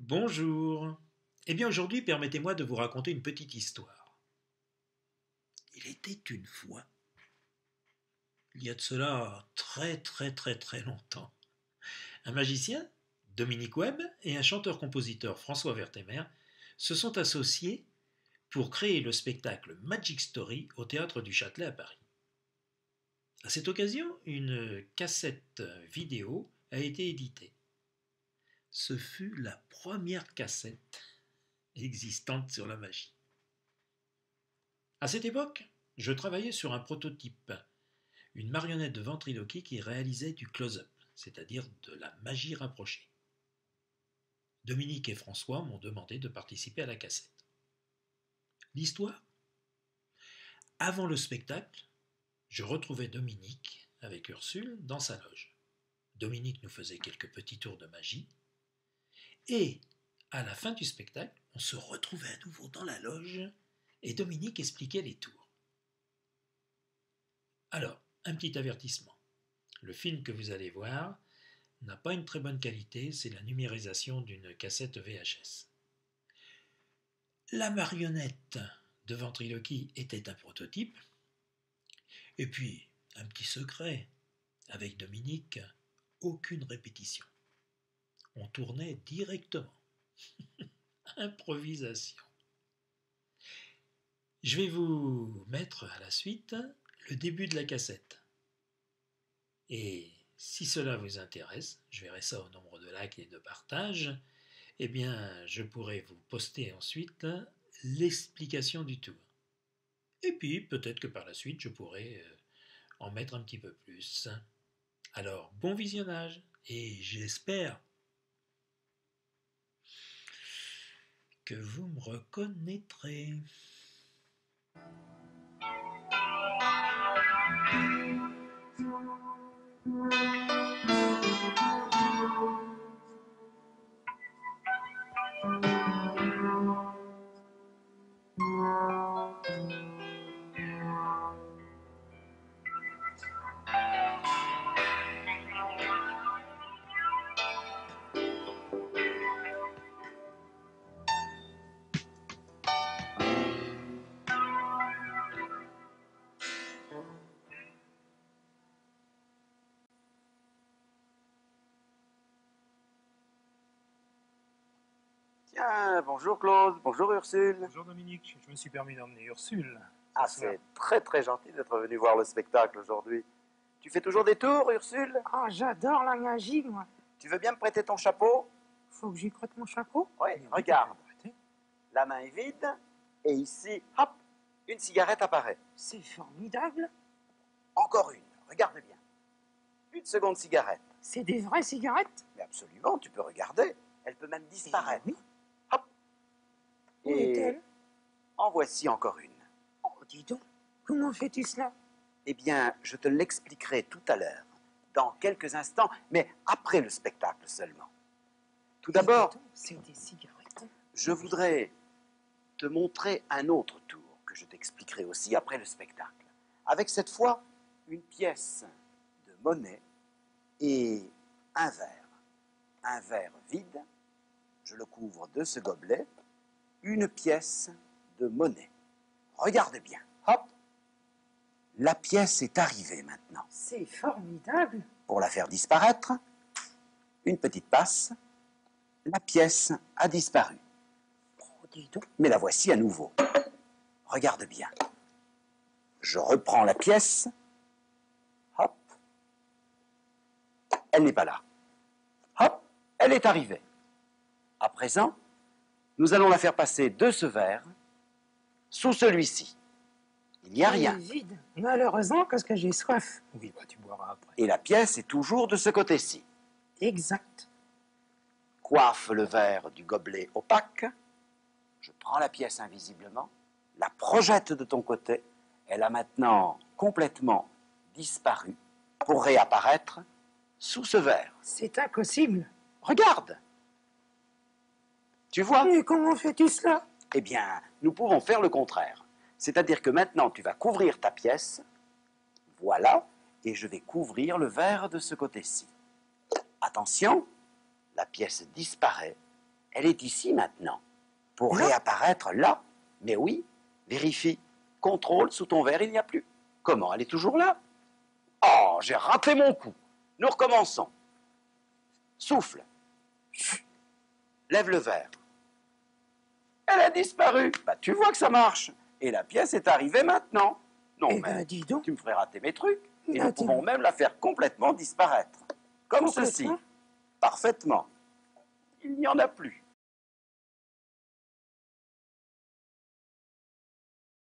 Bonjour. Eh bien aujourd'hui, permettez-moi de vous raconter une petite histoire. Il était une fois, il y a de cela très longtemps, un magicien, Dominique Webb, et un chanteur-compositeur, François Vertemer, se sont associés pour créer le spectacle Magic Story au théâtre du Châtelet à Paris. À cette occasion, une cassette vidéo a été éditée. Ce fut la première cassette existante sur la magie. À cette époque, je travaillais sur un prototype, une marionnette de ventriloquie qui réalisait du close-up, c'est-à-dire de la magie rapprochée. Dominique et François m'ont demandé de participer à la cassette. L'histoire? Avant le spectacle, je retrouvais Dominique avec Ursule dans sa loge. Dominique nous faisait quelques petits tours de magie, et à la fin du spectacle, on se retrouvait à nouveau dans la loge et Dominique expliquait les tours. Alors, un petit avertissement. Le film que vous allez voir n'a pas une très bonne qualité, c'est la numérisation d'une cassette VHS. La marionnette de ventriloquie était un prototype, et puis, un petit secret, avec Dominique, aucune répétition. On tournait directement. Improvisation. Je vais vous mettre à la suite le début de la cassette. Et si cela vous intéresse, je verrai ça au nombre de likes et de partages, eh bien, je pourrai vous poster ensuite l'explication du tour. Et puis, peut-être que par la suite, je pourrai en mettre un petit peu plus. Alors, bon visionnage, et j'espère que vous me reconnaîtrez. Tiens, bonjour Claude, bonjour Ursule. Bonjour Dominique, je me suis permis d'emmener Ursule. Ah, c'est très gentil d'être venu voir le spectacle aujourd'hui. Tu fais toujours des tours, Ursule? Oh, j'adore la magie, moi. Tu veux bien me prêter ton chapeau? Faut que j'y crotte mon chapeau? Oui, regarde. La main est vide, et ici, hop, une cigarette apparaît. C'est formidable. Encore une, regarde bien. Une seconde cigarette. C'est des vraies cigarettes? Mais absolument, tu peux regarder. Elle peut même disparaître. Oui. Hop. Où est-elle? En voici encore une. Oh, dis donc, comment fais-tu cela? Eh bien, je te l'expliquerai tout à l'heure, dans quelques instants, mais après le spectacle seulement. Tout d'abord, c'est des cigarettes. Je voudrais te montrer un autre tour que je t'expliquerai aussi après le spectacle. Avec cette fois, une pièce de monnaie et un verre. Un verre vide, je le couvre de ce gobelet, une pièce de monnaie. Regarde bien, hop, la pièce est arrivée maintenant. C'est formidable. Pour la faire disparaître, une petite passe, la pièce a disparu. Oh, dis donc. Mais la voici à nouveau. Regarde bien. Je reprends la pièce. Hop. Elle n'est pas là. Hop. Elle est arrivée. À présent, nous allons la faire passer de ce verre sous celui-ci. Il n'y a rien. Elle est vide. Malheureusement, parce que j'ai soif. Oui, bah tu boiras après. Et la pièce est toujours de ce côté-ci. Exact. Coiffe le verre du gobelet opaque. Je prends la pièce invisiblement, la projette de ton côté. Elle a maintenant complètement disparu pour réapparaître sous ce verre. C'est impossible. Regarde! Tu vois? Mais comment fais-tu cela? Eh bien, nous pouvons faire le contraire. C'est-à-dire que maintenant, tu vas couvrir ta pièce. Voilà. Et je vais couvrir le verre de ce côté-ci. Attention, la pièce disparaît. Elle est ici maintenant, pour Là? réapparaître là. Mais oui, vérifie. Contrôle, sous ton verre, il n'y a plus. Comment? Elle est toujours là? Oh, j'ai raté mon coup. Nous recommençons. Souffle. Chut. Lève le verre. Elle a disparu. Bah, tu vois que ça marche. Et la pièce est arrivée maintenant. Non, Eh mais ben, dis donc. tu me ferais rater mes trucs. Et Ah, nous tiens. pouvons même la faire complètement disparaître. Comme ceci. Complètement. Parfaitement. Il n'y en a plus.